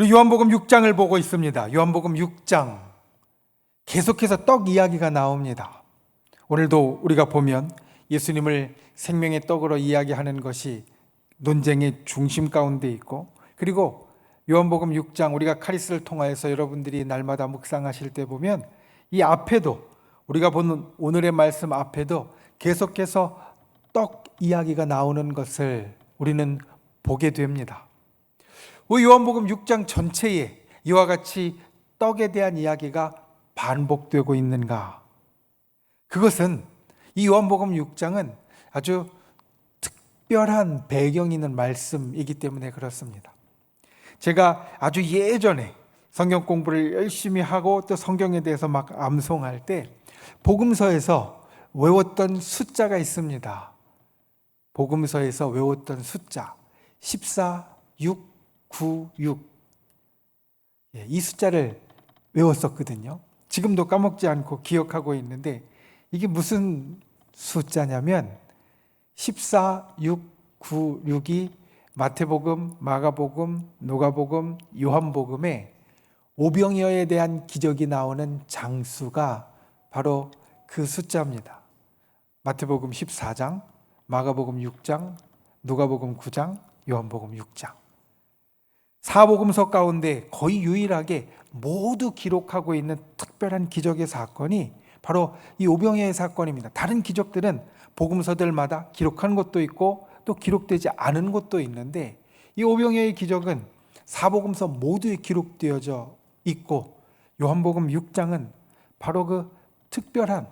우리 요한복음 6장을 보고 있습니다. 요한복음 6장 계속해서 떡 이야기가 나옵니다. 오늘도 우리가 보면 예수님을 생명의 떡으로 이야기하는 것이 논쟁의 중심 가운데 있고, 그리고 요한복음 6장 우리가 카리스를 통하여서 여러분들이 날마다 묵상하실 때 보면 이 앞에도, 우리가 보는 오늘의 말씀 앞에도 계속해서 떡 이야기가 나오는 것을 우리는 보게 됩니다. 왜 요한복음 6장 전체에 이와 같이 떡에 대한 이야기가 반복되고 있는가? 그것은 이 요한복음 6장은 아주 특별한 배경이 있는 말씀이기 때문에 그렇습니다. 제가 아주 예전에 성경 공부를 열심히 하고 또 성경에 대해서 막 암송할 때 복음서에서 외웠던 숫자가 있습니다. 복음서에서 외웠던 숫자 14, 6, 9, 6. 이 숫자를 외웠었거든요. 지금도 까먹지 않고 기억하고 있는데 이게 무슨 숫자냐면 14, 6, 9, 6이 마태복음, 마가복음, 누가복음, 요한복음에 오병이어에 대한 기적이 나오는 장수가 바로 그 숫자입니다. 마태복음 14장, 마가복음 6장, 누가복음 9장, 요한복음 6장. 사복음서 가운데 거의 유일하게 모두 기록하고 있는 특별한 기적의 사건이 바로 이 오병이어의 사건입니다. 다른 기적들은 복음서들마다 기록한 것도 있고 또 기록되지 않은 것도 있는데 이 오병이어의 기적은 사복음서 모두에 기록되어져 있고 요한복음 6장은 바로 그 특별한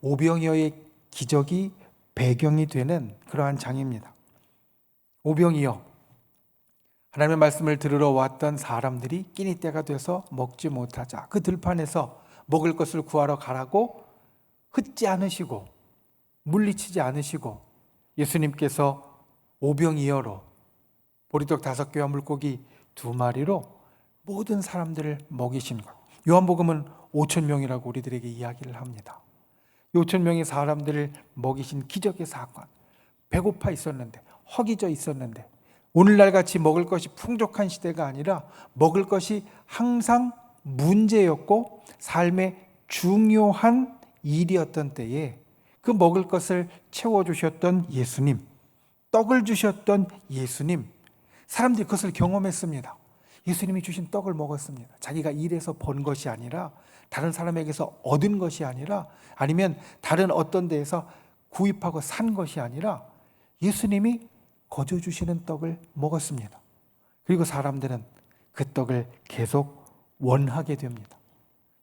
오병이어의 기적이 배경이 되는 그러한 장입니다. 오병이어, 하나님의 말씀을 들으러 왔던 사람들이 끼니 때가 돼서 먹지 못하자 그 들판에서 먹을 것을 구하러 가라고 흩지 않으시고 물리치지 않으시고 예수님께서 오병이어로 보리떡 5개와 물고기 2마리로 모든 사람들을 먹이신 것. 요한복음은 5,000명이라고 우리들에게 이야기를 합니다. 5,000명의 사람들을 먹이신 기적의 사건. 배고파 있었는데, 허기져 있었는데, 오늘날 같이 먹을 것이 풍족한 시대가 아니라 먹을 것이 항상 문제였고 삶의 중요한 일이었던 때에 그 먹을 것을 채워주셨던 예수님, 떡을 주셨던 예수님, 사람들이 그것을 경험했습니다. 예수님이 주신 떡을 먹었습니다. 자기가 일해서 번 것이 아니라, 다른 사람에게서 얻은 것이 아니라, 아니면 다른 어떤 데에서 구입하고 산 것이 아니라 예수님이 거저 주시는 떡을 먹었습니다. 그리고 사람들은 그 떡을 계속 원하게 됩니다.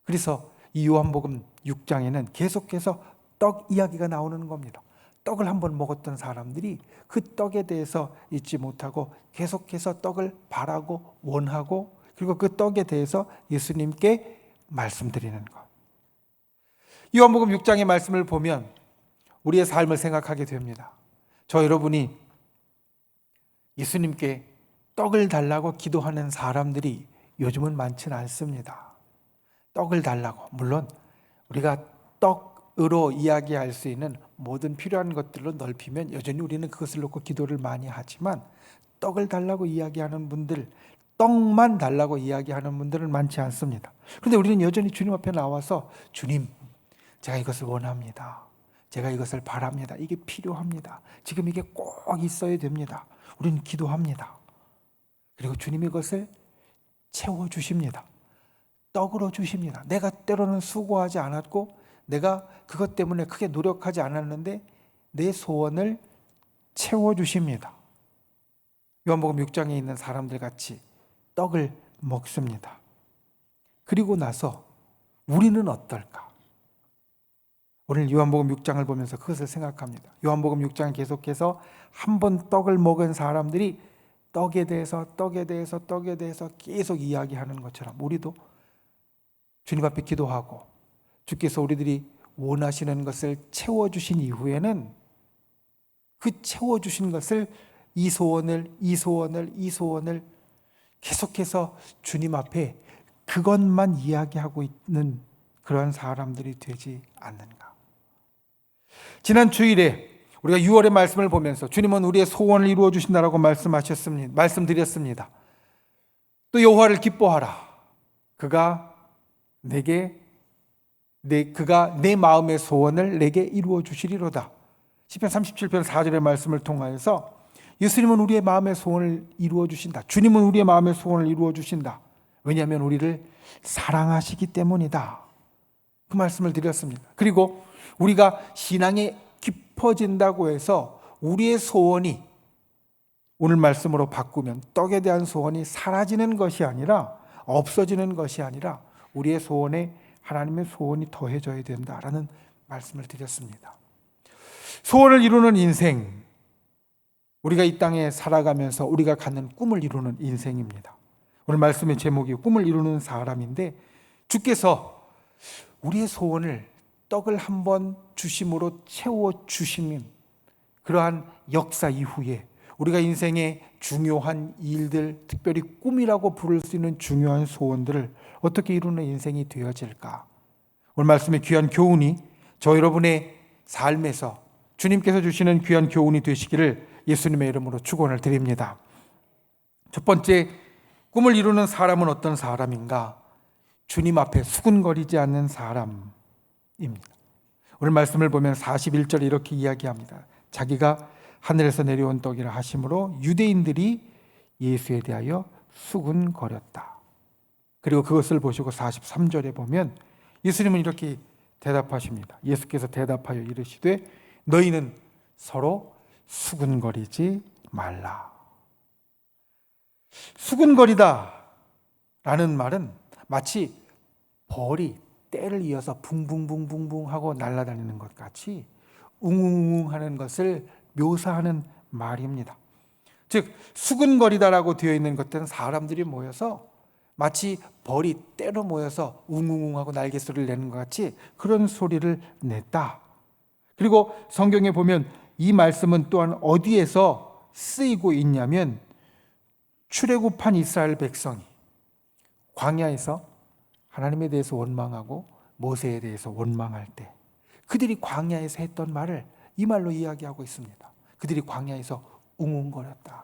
그래서 이 요한복음 6장에는 계속해서 떡 이야기가 나오는 겁니다. 떡을 한번 먹었던 사람들이 그 떡에 대해서 잊지 못하고 계속해서 떡을 바라고 원하고, 그리고 그 떡에 대해서 예수님께 말씀드리는 것. 요한복음 6장의 말씀을 보면 우리의 삶을 생각하게 됩니다. 저 여러분이 예수님께 떡을 달라고 기도하는 사람들이 요즘은 많지는 않습니다. 떡을 달라고, 물론 우리가 떡으로 이야기할 수 있는 모든 필요한 것들로 넓히면 여전히 우리는 그것을 놓고 기도를 많이 하지만, 떡을 달라고 이야기하는 분들, 떡만 달라고 이야기하는 분들은 많지 않습니다. 그런데 우리는 여전히 주님 앞에 나와서 주님, 제가 이것을 원합니다. 제가 이것을 바랍니다. 이게 필요합니다. 지금 이게 꼭 있어야 됩니다. 우리는 기도합니다. 그리고 주님이 그것을 채워주십니다. 떡으로 주십니다. 내가 때로는 수고하지 않았고 내가 그것 때문에 크게 노력하지 않았는데 내 소원을 채워주십니다. 요한복음 6장에 있는 사람들 같이 떡을 먹습니다. 그리고 나서 우리는 어떨까? 오늘 요한복음 6장을 보면서 그것을 생각합니다. 요한복음 6장 계속해서 한 번 떡을 먹은 사람들이 떡에 대해서 계속 이야기하는 것처럼 우리도 주님 앞에 기도하고 주께서 우리들이 원하시는 것을 채워주신 이후에는 그 채워주신 것을 이 소원을 계속해서 주님 앞에 그것만 이야기하고 있는 그런 사람들이 되지 않는가. 지난 주일에 우리가 6월의 말씀을 보면서 주님은 우리의 소원을 이루어 주신다라고 말씀드렸습니다. 또 여호와를 기뻐하라. 그가 내 마음의 소원을 내게 이루어 주시리로다. 시편 37편 4절의 말씀을 통하여서 예수님은 우리의 마음의 소원을 이루어 주신다. 주님은 우리의 마음의 소원을 이루어 주신다. 왜냐하면 우리를 사랑하시기 때문이다. 그 말씀을 드렸습니다. 그리고 우리가 신앙이 깊어진다고 해서 우리의 소원이 오늘 말씀으로 바꾸면 떡에 대한 소원이 사라지는 것이 아니라, 없어지는 것이 아니라 우리의 소원에 하나님의 소원이 더해져야 된다라는 말씀을 드렸습니다. 소원을 이루는 인생, 우리가 이 땅에 살아가면서 우리가 갖는 꿈을 이루는 인생입니다. 오늘 말씀의 제목이 꿈을 이루는 사람인데, 주께서 우리의 소원을 떡을 한번 주심으로 채워주시는 그러한 역사 이후에 우리가 인생의 중요한 일들, 특별히 꿈이라고 부를 수 있는 중요한 소원들을 어떻게 이루는 인생이 되어질까? 오늘 말씀의 귀한 교훈이 저 여러분의 삶에서 주님께서 주시는 귀한 교훈이 되시기를 예수님의 이름으로 축원을 드립니다. 첫 번째, 꿈을 이루는 사람은 어떤 사람인가? 주님 앞에 수군거리지 않는 사람입니다. 오늘 말씀을 보면 41절에 이렇게 이야기합니다. 자기가 하늘에서 내려온 떡이라 하심으로 유대인들이 예수에 대하여 수군거렸다. 그리고 그것을 보시고 43절에 보면 예수님은 이렇게 대답하십니다. 예수께서 대답하여 이르시되 너희는 서로 수군거리지 말라. 수군거리다 라는 말은 마치 벌이 때를 이어서 붕붕붕붕붕 하고 날아다니는 것 같이 웅웅웅 하는 것을 묘사하는 말입니다. 즉 수군거리다라고 되어 있는 것들은 사람들이 모여서 마치 벌이 때로 모여서 웅웅웅 하고 날개소리를 내는 것 같이 그런 소리를 냈다. 그리고 성경에 보면 이 말씀은 또한 어디에서 쓰이고 있냐면 출애굽한 이스라엘 백성이 광야에서 하나님에 대해서 원망하고 모세에 대해서 원망할 때 그들이 광야에서 했던 말을 이 말로 이야기하고 있습니다. 그들이 광야에서 웅웅거렸다.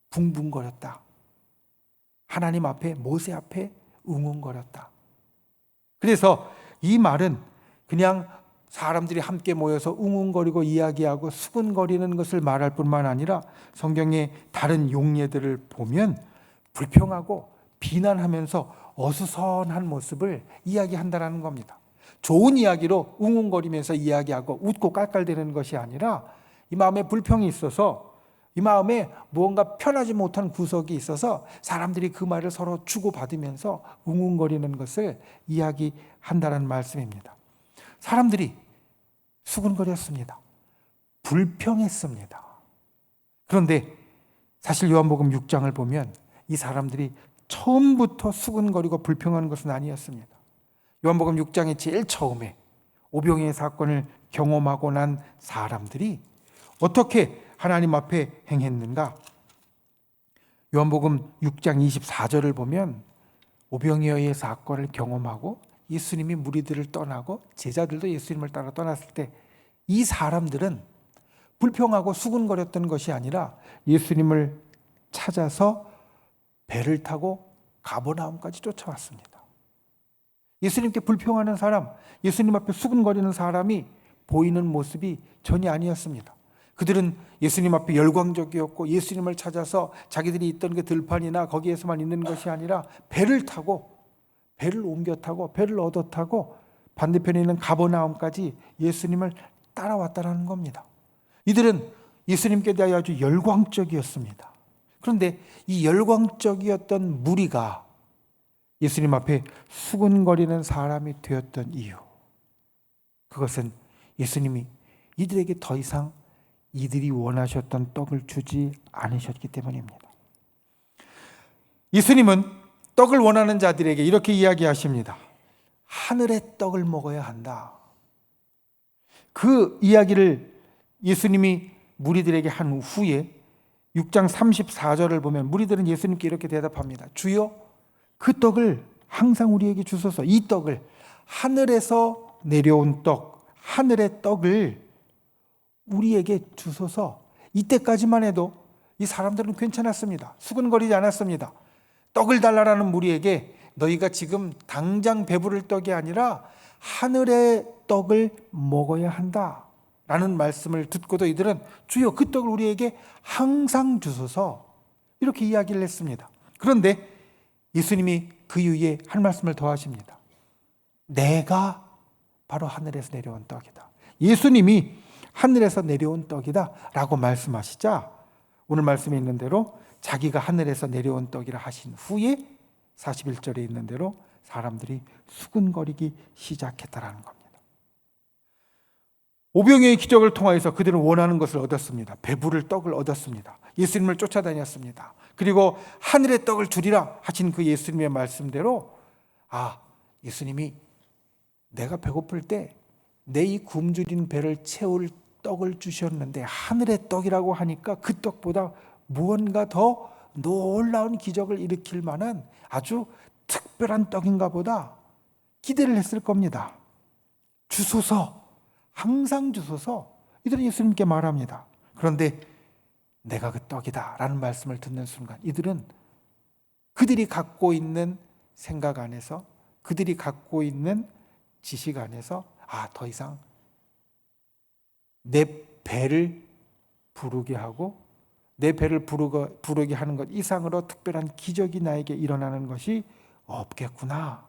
붕붕거렸다. 하나님 앞에, 모세 앞에 웅웅거렸다. 그래서 이 말은 그냥 사람들이 함께 모여서 웅웅거리고 이야기하고 수군거리는 것을 말할 뿐만 아니라 성경의 다른 용례들을 보면 불평하고 비난하면서 어수선한 모습을 이야기한다는 겁니다. 좋은 이야기로 웅웅거리면서 이야기하고 웃고 깔깔대는 것이 아니라 이 마음에 불평이 있어서 이 마음에 무언가 편하지 못한 구석이 있어서 사람들이 그 말을 서로 주고받으면서 웅웅거리는 것을 이야기한다는 말씀입니다. 사람들이 수군거렸습니다. 불평했습니다. 그런데 사실 요한복음 6장을 보면 이 사람들이 처음부터 수군거리고 불평한 것은 아니었습니다. 요한복음 6장의 제일 처음에 오병이의 사건을 경험하고 난 사람들이 어떻게 하나님 앞에 행했는가? 요한복음 6장 24절을 보면 오병이어의 사건을 경험하고 예수님이 무리들을 떠나고 제자들도 예수님을 따라 떠났을 때 이 사람들은 불평하고 수군거렸던 것이 아니라 예수님을 찾아서 배를 타고 가버나움까지 쫓아왔습니다. 예수님께 불평하는 사람, 예수님 앞에 수군거리는 사람이 보이는 모습이 전혀 아니었습니다. 그들은 예수님 앞에 열광적이었고 예수님을 찾아서 자기들이 있던 그 들판이나 거기에서만 있는 것이 아니라 배를 타고 배를 옮겨 타고 배를 얻어 타고 반대편에 있는 가버나움까지 예수님을 따라왔다는 겁니다. 이들은 예수님께 대하여 아주 열광적이었습니다. 그런데 이 열광적이었던 무리가 예수님 앞에 수군거리는 사람이 되었던 이유, 그것은 예수님이 이들에게 더 이상 이들이 원하셨던 떡을 주지 않으셨기 때문입니다. 예수님은 떡을 원하는 자들에게 이렇게 이야기하십니다. 하늘의 떡을 먹어야 한다. 그 이야기를 예수님이 무리들에게 한 후에 6장 34절을 보면 무리들은 예수님께 이렇게 대답합니다. 주여, 그 떡을 항상 우리에게 주소서. 이 떡을, 하늘에서 내려온 떡, 하늘의 떡을 우리에게 주소서. 이때까지만 해도 이 사람들은 괜찮았습니다. 수군거리지 않았습니다. 떡을 달라라는 무리에게 너희가 지금 당장 배부를 떡이 아니라 하늘의 떡을 먹어야 한다 라는 말씀을 듣고도 이들은 주여 그 떡을 우리에게 항상 주소서 이렇게 이야기를 했습니다. 그런데 예수님이 그 이후에 한 말씀을 더 하십니다. 내가 바로 하늘에서 내려온 떡이다. 예수님이 하늘에서 내려온 떡이다 라고 말씀하시자 오늘 말씀에 있는 대로 자기가 하늘에서 내려온 떡이라 하신 후에 41절에 있는 대로 사람들이 수군거리기 시작했다라는 겁니다. 오병이어의 기적을 통하여서 그들은 원하는 것을 얻었습니다. 배부를 떡을 얻었습니다. 예수님을 쫓아다녔습니다. 그리고 하늘의 떡을 주리라 하신 그 예수님의 말씀대로 예수님이 내가 배고플 때 내 이 굶주린 배를 채울 떡을 주셨는데 하늘의 떡이라고 하니까 그 떡보다 무언가 더 놀라운 기적을 일으킬 만한 아주 특별한 떡인가 보다 기대를 했을 겁니다. 주소서, 항상 주소서 이들은 예수님께 말합니다. 그런데 내가 그 떡이다 라는 말씀을 듣는 순간 이들은 그들이 갖고 있는 생각 안에서 그들이 갖고 있는 지식 안에서 더 이상 내 배를 부르게 하고 내 배를 부르게 하는 것 이상으로 특별한 기적이 나에게 일어나는 것이 없겠구나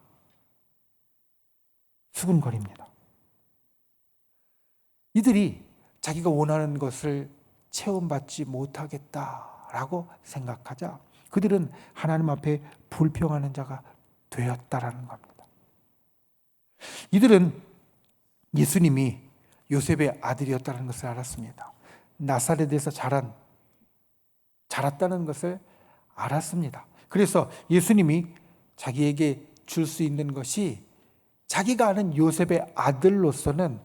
수군거립니다. 이들이 자기가 원하는 것을 체험받지 못하겠다라고 생각하자 그들은 하나님 앞에 불평하는 자가 되었다라는 겁니다. 이들은 예수님이 요셉의 아들이었다는 것을 알았습니다. 나사렛에서 자랐다는 것을 알았습니다. 그래서 예수님이 자기에게 줄 수 있는 것이 자기가 아는 요셉의 아들로서는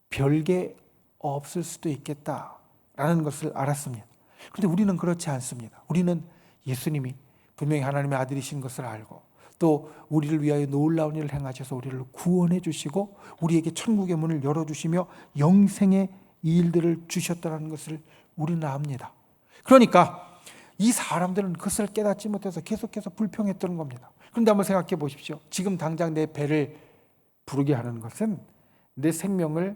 별게 없을 수도 있겠다라는 것을 알았습니다. 그런데 우리는 그렇지 않습니다. 우리는 예수님이 분명히 하나님의 아들이신 것을 알고 또 우리를 위하여 놀라운 일을 행하셔서 우리를 구원해 주시고 우리에게 천국의 문을 열어주시며 영생의 일들을 주셨다는 것을 우리는 압니다. 그러니까 이 사람들은 그것을 깨닫지 못해서 계속해서 불평했던 겁니다. 그런데 한번 생각해 보십시오. 지금 당장 내 배를 부르게 하는 것은 내 생명을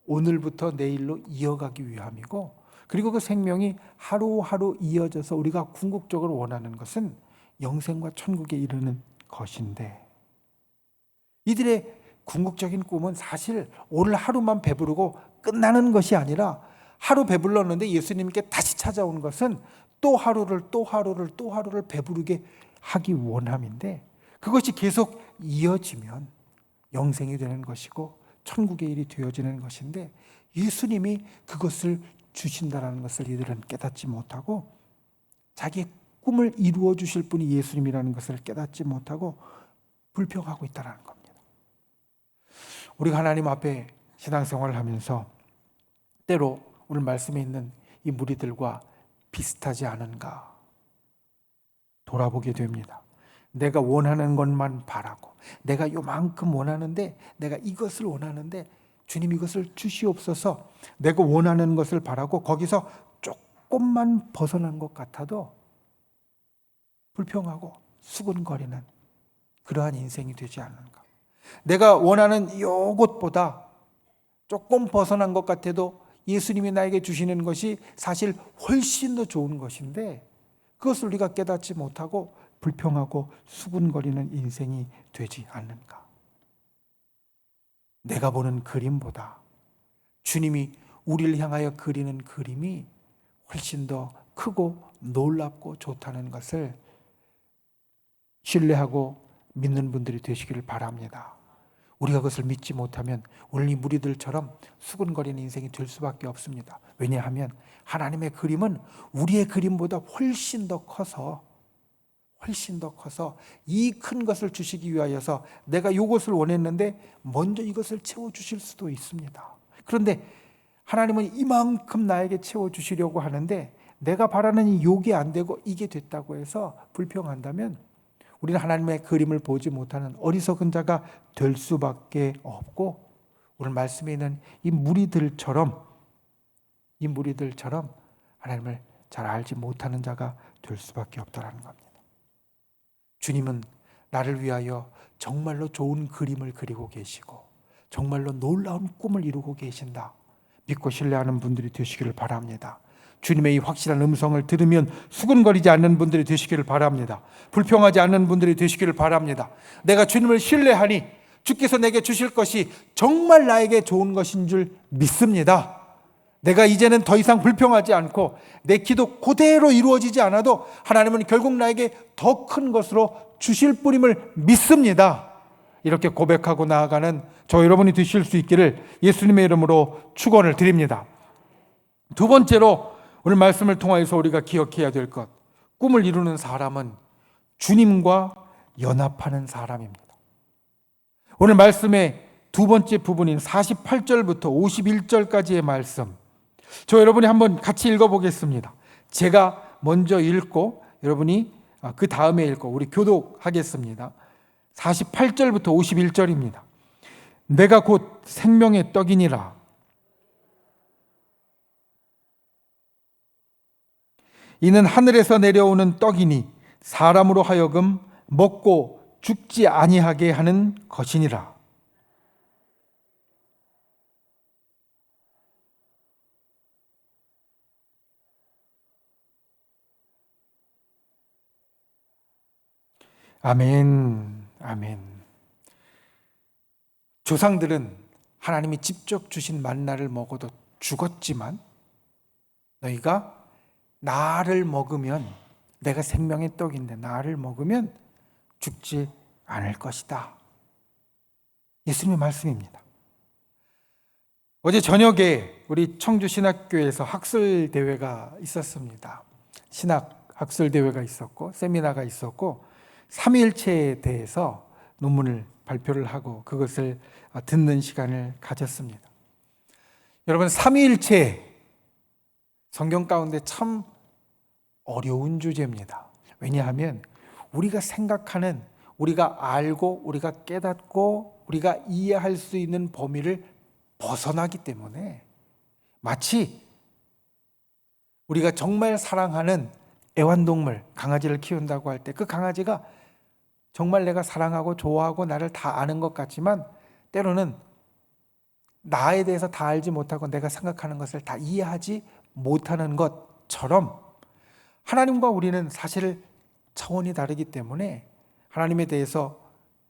오늘부터 내일로 이어가기 위함이고 그리고 그 생명이 하루하루 이어져서 우리가 궁극적으로 원하는 것은 영생과 천국에 이르는 것인데 이들의 궁극적인 꿈은 사실 오늘 하루만 배부르고 끝나는 것이 아니라 하루 배불렀는데 예수님께 다시 찾아온 것은 또 하루를 배부르게 하기 원함인데 그것이 계속 이어지면 영생이 되는 것이고 천국의 일이 되어지는 것인데 예수님이 그것을 주신다는 것을 이들은 깨닫지 못하고 자기의 꿈을 이루어 주실 분이 예수님이라는 것을 깨닫지 못하고 불평하고 있다는 겁니다. 우리가 하나님 앞에 신앙생활을 하면서 때로 오늘 말씀에 있는 이 무리들과 비슷하지 않은가 돌아보게 됩니다. 내가 원하는 것만 바라고 내가 요만큼 원하는데 내가 이것을 원하는데 주님 이것을 주시옵소서 내가 원하는 것을 바라고 거기서 조금만 벗어난 것 같아도 불평하고 수군거리는 그러한 인생이 되지 않는가. 내가 원하는 이것보다 조금 벗어난 것 같아도 예수님이 나에게 주시는 것이 사실 훨씬 더 좋은 것인데 그것을 우리가 깨닫지 못하고 불평하고 수군거리는 인생이 되지 않는가. 내가 보는 그림보다 주님이 우리를 향하여 그리는 그림이 훨씬 더 크고 놀랍고 좋다는 것을 신뢰하고 믿는 분들이 되시기를 바랍니다. 우리가 그것을 믿지 못하면 오늘 이 무리들처럼 수군거리는 인생이 될 수밖에 없습니다. 왜냐하면 하나님의 그림은 우리의 그림보다 훨씬 더 커서 이 큰 것을 주시기 위하여서 내가 이것을 원했는데 먼저 이것을 채워주실 수도 있습니다. 그런데 하나님은 이만큼 나에게 채워주시려고 하는데 내가 바라는 이게 안 되고 이게 됐다고 해서 불평한다면 우리는 하나님의 그림을 보지 못하는 어리석은 자가 될 수밖에 없고 오늘 말씀에 있는 이 무리들처럼 하나님을 잘 알지 못하는 자가 될 수밖에 없다는 겁니다. 주님은 나를 위하여 정말로 좋은 그림을 그리고 계시고 정말로 놀라운 꿈을 이루고 계신다. 믿고 신뢰하는 분들이 되시기를 바랍니다. 주님의 이 확실한 음성을 들으면 수근거리지 않는 분들이 되시기를 바랍니다. 불평하지 않는 분들이 되시기를 바랍니다. 내가 주님을 신뢰하니 주께서 내게 주실 것이 정말 나에게 좋은 것인 줄 믿습니다. 내가 이제는 더 이상 불평하지 않고 내 기도 그대로 이루어지지 않아도 하나님은 결국 나에게 더 큰 것으로 주실 뿌림을 믿습니다. 이렇게 고백하고 나아가는 저 여러분이 되실 수 있기를 예수님의 이름으로 축원을 드립니다. 두 번째로 오늘 말씀을 통하여서 우리가 기억해야 될 것, 꿈을 이루는 사람은 주님과 연합하는 사람입니다. 오늘 말씀의 두 번째 부분인 48절부터 51절까지의 말씀, 저 여러분이 한번 같이 읽어보겠습니다. 제가 먼저 읽고 여러분이 그 다음에 읽고 우리 교독하겠습니다. 48절부터 51절입니다. 내가 곧 생명의 떡이니라. 이는 하늘에서 내려오는 떡이니 사람으로 하여금 먹고 죽지 아니하게 하는 것이니라. 아멘, 아멘. 조상들은 하나님이 직접 주신 만나를 먹어도 죽었지만 너희가 나를 먹으면, 내가 생명의 떡인데 나를 먹으면 죽지 않을 것이다. 예수님의 말씀입니다. 어제 저녁에 우리 청주신학교에서 학술대회가 있었습니다. 신학 학술대회가 있었고 세미나가 있었고 삼위일체에 대해서 논문을 발표를 하고 그것을 듣는 시간을 가졌습니다. 여러분, 삼위일체 성경 가운데 참 어려운 주제입니다. 왜냐하면 우리가 생각하는, 우리가 알고 우리가 깨닫고 우리가 이해할 수 있는 범위를 벗어나기 때문에 마치 우리가 정말 사랑하는 애완동물, 강아지를 키운다고 할 때 그 강아지가 정말 내가 사랑하고 좋아하고 나를 다 아는 것 같지만 때로는 나에 대해서 다 알지 못하고 내가 생각하는 것을 다 이해하지 못하는 것처럼 하나님과 우리는 사실 차원이 다르기 때문에 하나님에 대해서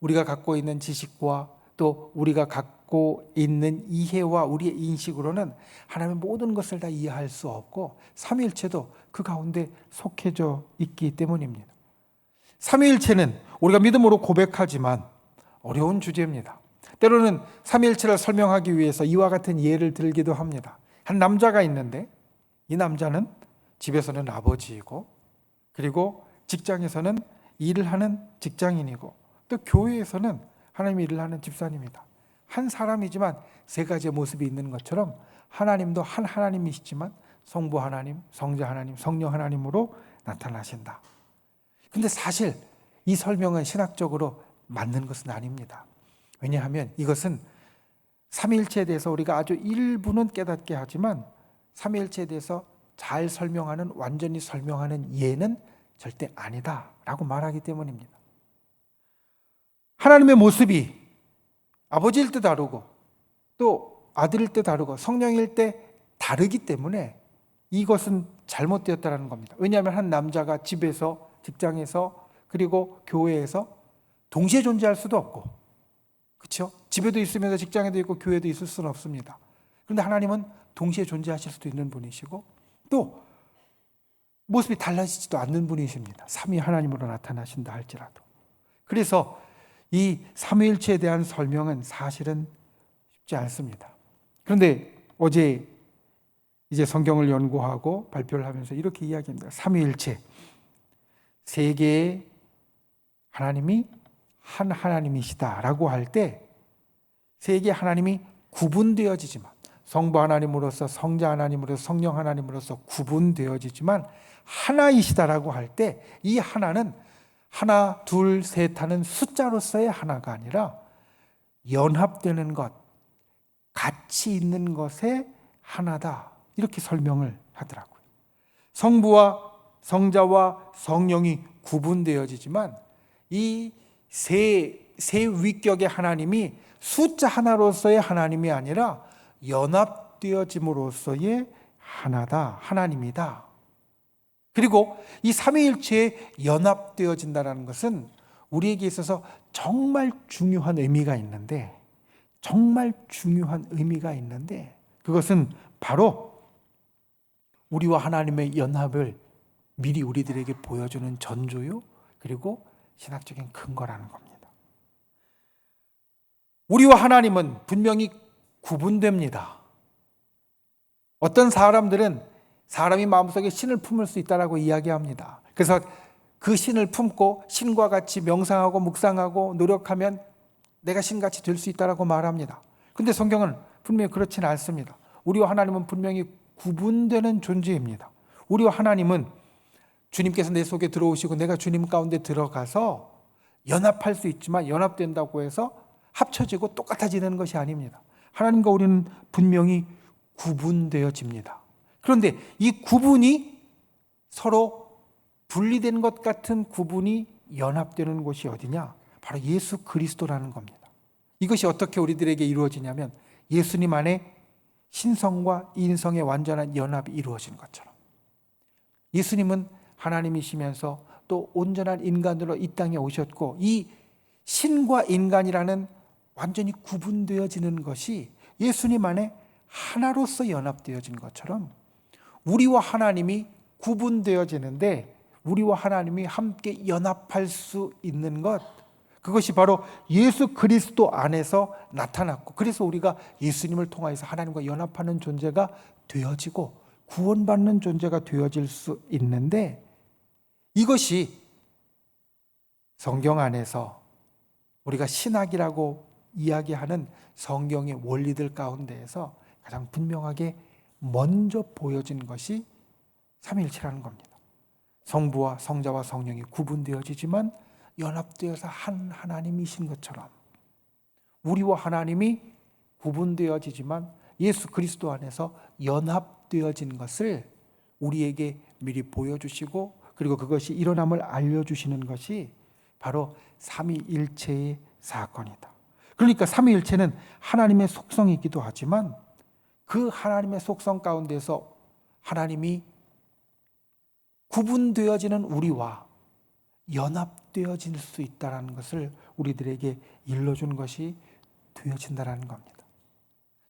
우리가 갖고 있는 지식과 또 우리가 갖고 있는 이해와 우리의 인식으로는 하나님의 모든 것을 다 이해할 수 없고 삼위일체도 그 가운데 속해져 있기 때문입니다. 삼위일체는 우리가 믿음으로 고백하지만 어려운 주제입니다. 때로는 삼위일체를 설명하기 위해서 이와 같은 예를 들기도 합니다. 한 남자가 있는데 이 남자는 집에서는 아버지이고 그리고 직장에서는 일을 하는 직장인이고 또 교회에서는 하나님의 일을 하는 집사님이다. 한 사람이지만 세 가지의 모습이 있는 것처럼 하나님도 한 하나님이시지만 성부 하나님, 성자 하나님, 성령 하나님으로 나타나신다. 근데 사실 이 설명은 신학적으로 맞는 것은 아닙니다. 왜냐하면 이것은 삼위일체에 대해서 우리가 아주 일부는 깨닫게 하지만 삼위일체에 대해서 잘 설명하는, 완전히 설명하는 예는 절대 아니다라고 말하기 때문입니다. 하나님의 모습이 아버지일 때 다르고 또 아들일 때 다르고 성령일 때 다르기 때문에 이것은 잘못되었다는 겁니다. 왜냐하면 한 남자가 집에서, 직장에서 그리고 교회에서 동시에 존재할 수도 없고, 그렇죠? 집에도 있으면서 직장에도 있고 교회도 있을 수는 없습니다. 그런데 하나님은 동시에 존재하실 수도 있는 분이시고 또 모습이 달라지지도 않는 분이십니다. 삼위 하나님으로 나타나신다 할지라도. 그래서 이 삼위일체에 대한 설명은 사실은 쉽지 않습니다. 그런데 어제 이제 성경을 연구하고 발표를 하면서 이렇게 이야기합니다. 삼위일체, 세 개의 하나님이 한 하나님이시다라고 할 때 세 개의 하나님이 구분되어지지만, 성부 하나님으로서, 성자 하나님으로서, 성령 하나님으로서 구분되어지지만 하나이시다라고 할 때 이 하나는 하나, 둘, 셋 하는 숫자로서의 하나가 아니라 연합되는 것, 같이 있는 것의 하나다, 이렇게 설명을 하더라고요. 성부와 성자와 성령이 구분되어지지만 이 세 위격의 하나님이 숫자 하나로서의 하나님이 아니라 연합되어짐으로써의 하나님이다. 그리고 이 삼위일체에 연합되어진다는 것은 우리에게 있어서 정말 중요한 의미가 있는데, 그것은 바로 우리와 하나님의 연합을 미리 우리들에게 보여주는 전조요, 그리고 신학적인 근거라는 겁니다. 우리와 하나님은 분명히 구분됩니다. 어떤 사람들은 사람이 마음속에 신을 품을 수 있다라고 이야기합니다. 그래서 그 신을 품고 신과 같이 명상하고 묵상하고 노력하면 내가 신같이 될 수 있다라고 말합니다. 근데 성경은 분명히 그렇지는 않습니다. 우리와 하나님은 분명히 구분되는 존재입니다. 우리와 하나님은 주님께서 내 속에 들어오시고 내가 주님 가운데 들어가서 연합할 수 있지만, 연합된다고 해서 합쳐지고 똑같아지는 것이 아닙니다. 하나님과 우리는 분명히 구분되어집니다. 그런데 이 구분이 서로 분리된 것 같은 구분이 연합되는 곳이 어디냐? 바로 예수 그리스도라는 겁니다. 이것이 어떻게 우리들에게 이루어지냐면, 예수님 안에 신성과 인성의 완전한 연합이 이루어진 것처럼, 예수님은 하나님이시면서 또 온전한 인간으로 이 땅에 오셨고, 이 신과 인간이라는 완전히 구분되어지는 것이 예수님 안에 하나로서 연합되어진 것처럼, 우리와 하나님이 구분되어지는데 우리와 하나님이 함께 연합할 수 있는 것, 그것이 바로 예수 그리스도 안에서 나타났고, 그래서 우리가 예수님을 통하여서 하나님과 연합하는 존재가 되어지고 구원받는 존재가 되어질 수 있는데, 이것이 성경 안에서 우리가 신학이라고 이야기하는 성경의 원리들 가운데에서 가장 분명하게 먼저 보여진 것이 삼위일체라는 겁니다. 성부와 성자와 성령이 구분되어지지만 연합되어서 한 하나님이신 것처럼, 우리와 하나님이 구분되어지지만 예수 그리스도 안에서 연합되어진 것을 우리에게 미리 보여주시고, 그리고 그것이 일어남을 알려주시는 것이 바로 삼위일체의 사건이다. 그러니까 삼위일체는 하나님의 속성이기도 하지만, 그 하나님의 속성 가운데서 하나님이 구분되어지는 우리와 연합되어질 수 있다는 것을 우리들에게 일러준 것이 되어진다는 겁니다.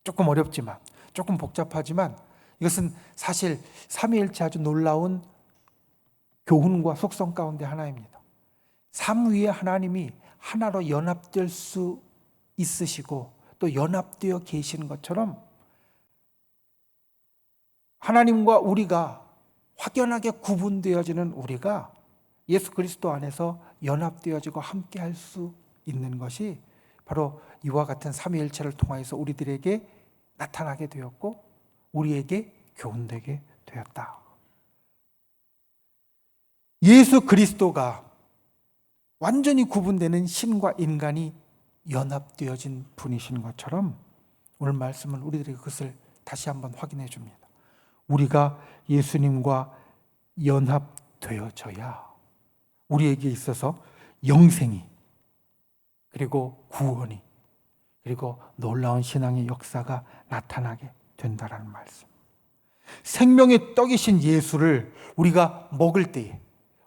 조금 어렵지만, 조금 복잡하지만, 이것은 사실 삼위일체 아주 놀라운 교훈과 속성 가운데 하나입니다. 삼위의 하나님이 하나로 연합될 수 있으시고 또 연합되어 계시는 것처럼, 하나님과 우리가 확연하게 구분되어지는 우리가 예수 그리스도 안에서 연합되어지고 함께 할 수 있는 것이 바로 이와 같은 삼위일체를 통하여서 우리들에게 나타나게 되었고 우리에게 교훈되게 되었다. 예수 그리스도가 완전히 구분되는 신과 인간이 연합되어진 분이신 것처럼, 오늘 말씀은 우리들에게 그것을 다시 한번 확인해 줍니다. 우리가 예수님과 연합되어져야 우리에게 있어서 영생이, 그리고 구원이, 그리고 놀라운 신앙의 역사가 나타나게 된다는 말씀. 생명의 떡이신 예수를 우리가 먹을 때에,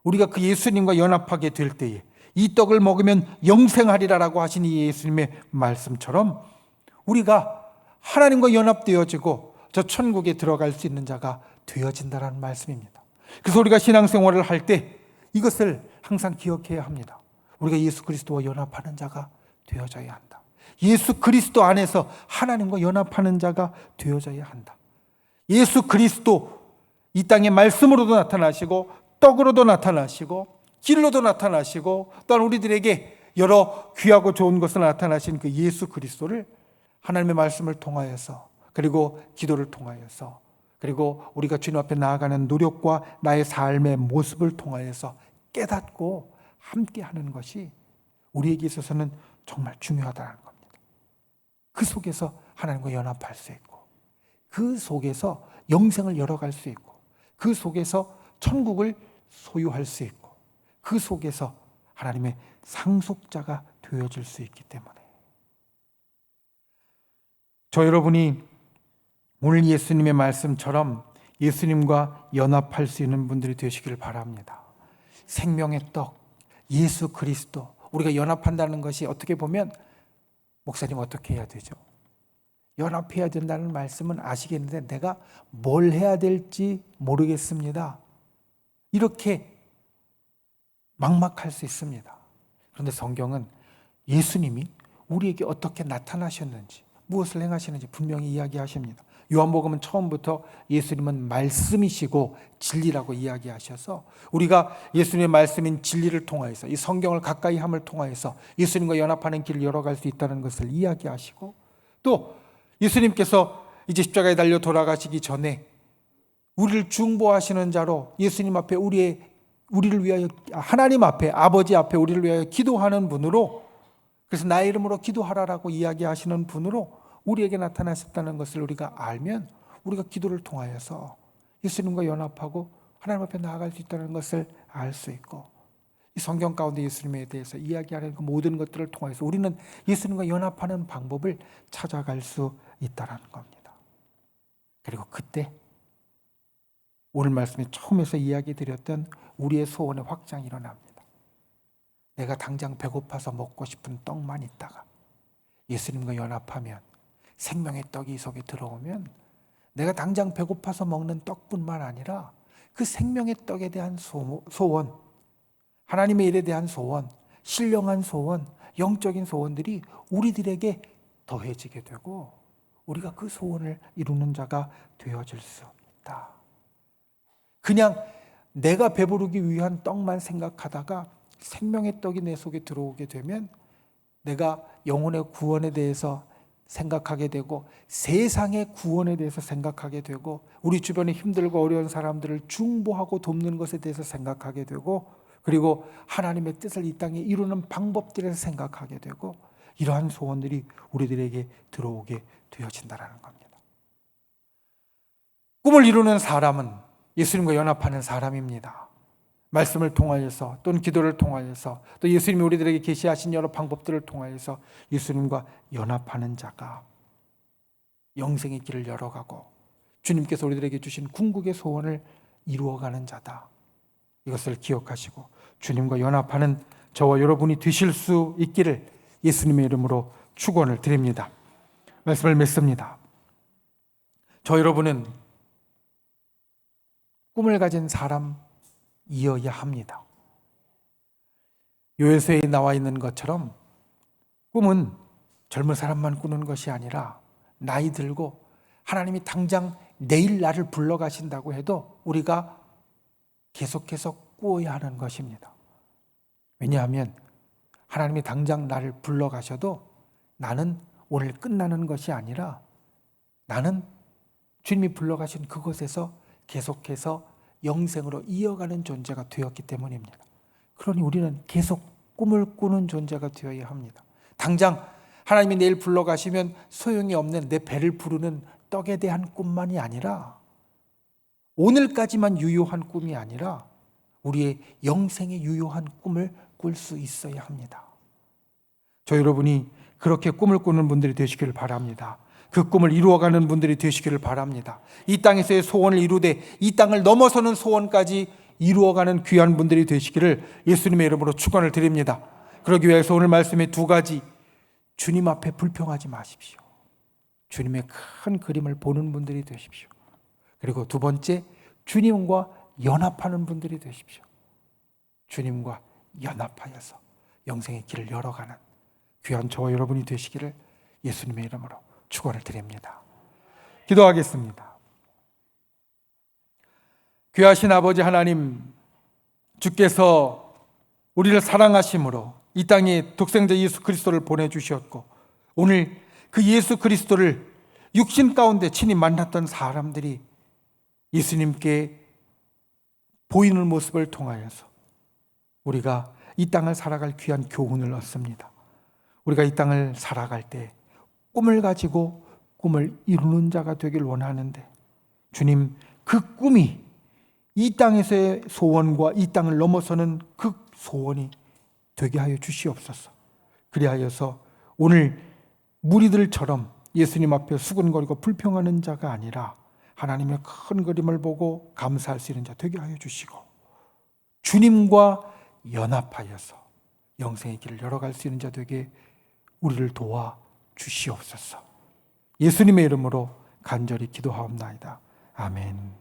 우리가 그 예수님과 연합하게 될 때에 이 떡을 먹으면 영생하리라라고 하신 이 예수님의 말씀처럼, 우리가 하나님과 연합되어지고 저 천국에 들어갈 수 있는 자가 되어진다는 말씀입니다. 그래서 우리가 신앙생활을 할 때 이것을 항상 기억해야 합니다. 우리가 예수 그리스도와 연합하는 자가 되어져야 한다. 예수 그리스도 안에서 하나님과 연합하는 자가 되어져야 한다. 예수 그리스도 이 땅에 말씀으로도 나타나시고 떡으로도 나타나시고 길로도 나타나시고, 또한 우리들에게 여러 귀하고 좋은 것을 나타나신 그 예수 그리스도를 하나님의 말씀을 통하여서, 그리고 기도를 통하여서, 그리고 우리가 주님 앞에 나아가는 노력과 나의 삶의 모습을 통하여서 깨닫고 함께하는 것이 우리에게 있어서는 정말 중요하다는 겁니다. 그 속에서 하나님과 연합할 수 있고, 그 속에서 영생을 열어갈 수 있고, 그 속에서 천국을 소유할 수 있고, 그 속에서 하나님의 상속자가 되어질 수 있기 때문에 저 여러분이 오늘 예수님의 말씀처럼 예수님과 연합할 수 있는 분들이 되시길 바랍니다. 생명의 떡, 예수 그리스도, 우리가 연합한다는 것이 어떻게 보면 목사님 어떻게 해야 되죠? 연합해야 된다는 말씀은 아시겠는데 내가 뭘 해야 될지 모르겠습니다. 이렇게 막막할 수 있습니다. 그런데 성경은 예수님이 우리에게 어떻게 나타나셨는지, 무엇을 행하시는지 분명히 이야기하십니다. 요한복음은 처음부터 예수님은 말씀이시고 진리라고 이야기하셔서 우리가 예수님의 말씀인 진리를 통하여서 이 성경을 가까이 함을 통하여서 예수님과 연합하는 길을 열어갈 수 있다는 것을 이야기하시고, 또 예수님께서 이제 십자가에 달려 돌아가시기 전에 우리를 중보하시는 자로 예수님 앞에 우리를 위하여, 하나님 앞에, 아버지 앞에 우리를 위하여 기도하는 분으로, 그래서 나의 이름으로 기도하라라고 이야기하시는 분으로 우리에게 나타나셨다는 것을 우리가 알면 우리가 기도를 통하여서 예수님과 연합하고 하나님 앞에 나아갈 수 있다는 것을 알 수 있고, 이 성경 가운데 예수님에 대해서 이야기하는 그 모든 것들을 통해서 우리는 예수님과 연합하는 방법을 찾아갈 수 있다는 겁니다. 그리고 그때 오늘 말씀에 처음에서 이야기 드렸던 우리의 소원의 확장이 일어납니다. 내가 당장 배고파서 먹고 싶은 떡만 있다가 예수님과 연합하면, 생명의 떡이 이 속에 들어오면 내가 당장 배고파서 먹는 떡뿐만 아니라 그 생명의 떡에 대한 소원, 하나님의 일에 대한 소원, 신령한 소원, 영적인 소원들이 우리들에게 더해지게 되고 우리가 그 소원을 이루는 자가 되어질 수 있다. 그냥 내가 배부르기 위한 떡만 생각하다가 생명의 떡이 내 속에 들어오게 되면 내가 영혼의 구원에 대해서 생각하게 되고 세상의 구원에 대해서 생각하게 되고 우리 주변에 힘들고 어려운 사람들을 중보하고 돕는 것에 대해서 생각하게 되고, 그리고 하나님의 뜻을 이 땅에 이루는 방법들에서 생각하게 되고, 이러한 소원들이 우리들에게 들어오게 되어진다는 겁니다. 꿈을 이루는 사람은 예수님과 연합하는 사람입니다. 말씀을 통하여서 또는 기도를 통하여서 또 예수님이 우리들에게 계시하신 여러 방법들을 통하여서 예수님과 연합하는 자가 영생의 길을 열어가고 주님께서 우리들에게 주신 궁극의 소원을 이루어가는 자다. 이것을 기억하시고 주님과 연합하는 저와 여러분이 되실 수 있기를 예수님의 이름으로 축원을 드립니다. 말씀을 맺습니다. 저 여러분은 꿈을 가진 사람이어야 합니다. 요에서에 나와 있는 것처럼 꿈은 젊은 사람만 꾸는 것이 아니라 나이 들고 하나님이 당장 내일 나를 불러가신다고 해도 우리가 계속해서 꾸어야 하는 것입니다. 왜냐하면 하나님이 당장 나를 불러가셔도 나는 오늘 끝나는 것이 아니라 나는 주님이 불러가신 그곳에서 계속해서 영생으로 이어가는 존재가 되었기 때문입니다. 그러니 우리는 계속 꿈을 꾸는 존재가 되어야 합니다. 당장 하나님이 내일 불러가시면 소용이 없는 내 배를 부르는 떡에 대한 꿈만이 아니라, 오늘까지만 유효한 꿈이 아니라 우리의 영생에 유효한 꿈을 꿀 수 있어야 합니다. 저 여러분이 그렇게 꿈을 꾸는 분들이 되시기를 바랍니다. 그 꿈을 이루어가는 분들이 되시기를 바랍니다. 이 땅에서의 소원을 이루되 이 땅을 넘어서는 소원까지 이루어가는 귀한 분들이 되시기를 예수님의 이름으로 축원을 드립니다. 그러기 위해서 오늘 말씀의 두 가지, 주님 앞에 불평하지 마십시오. 주님의 큰 그림을 보는 분들이 되십시오. 그리고 두 번째, 주님과 연합하는 분들이 되십시오. 주님과 연합하여서 영생의 길을 열어가는 귀한 저와 여러분이 되시기를 예수님의 이름으로 축원을 드립니다. 기도하겠습니다. 귀하신 아버지 하나님, 주께서 우리를 사랑하심으로 이 땅에 독생자 예수 그리스도를 보내주셨고, 오늘 그 예수 그리스도를 육신 가운데 친히 만났던 사람들이 예수님께 보이는 모습을 통하여서 우리가 이 땅을 살아갈 귀한 교훈을 얻습니다. 우리가 이 땅을 살아갈 때 꿈을 가지고 꿈을 이루는 자가 되길 원하는데, 주님, 그 꿈이 이 땅에서의 소원과 이 땅을 넘어서는 그 소원이 되게 하여 주시옵소서. 그리하여서 오늘 무리들처럼 예수님 앞에 수근거리고 불평하는 자가 아니라 하나님의 큰 그림을 보고 감사할 수 있는 자 되게 하여 주시고, 주님과 연합하여서 영생의 길을 열어갈 수 있는 자 되게 우리를 도와 주시옵소서. 예수님의 이름으로 간절히 기도하옵나이다. 아멘.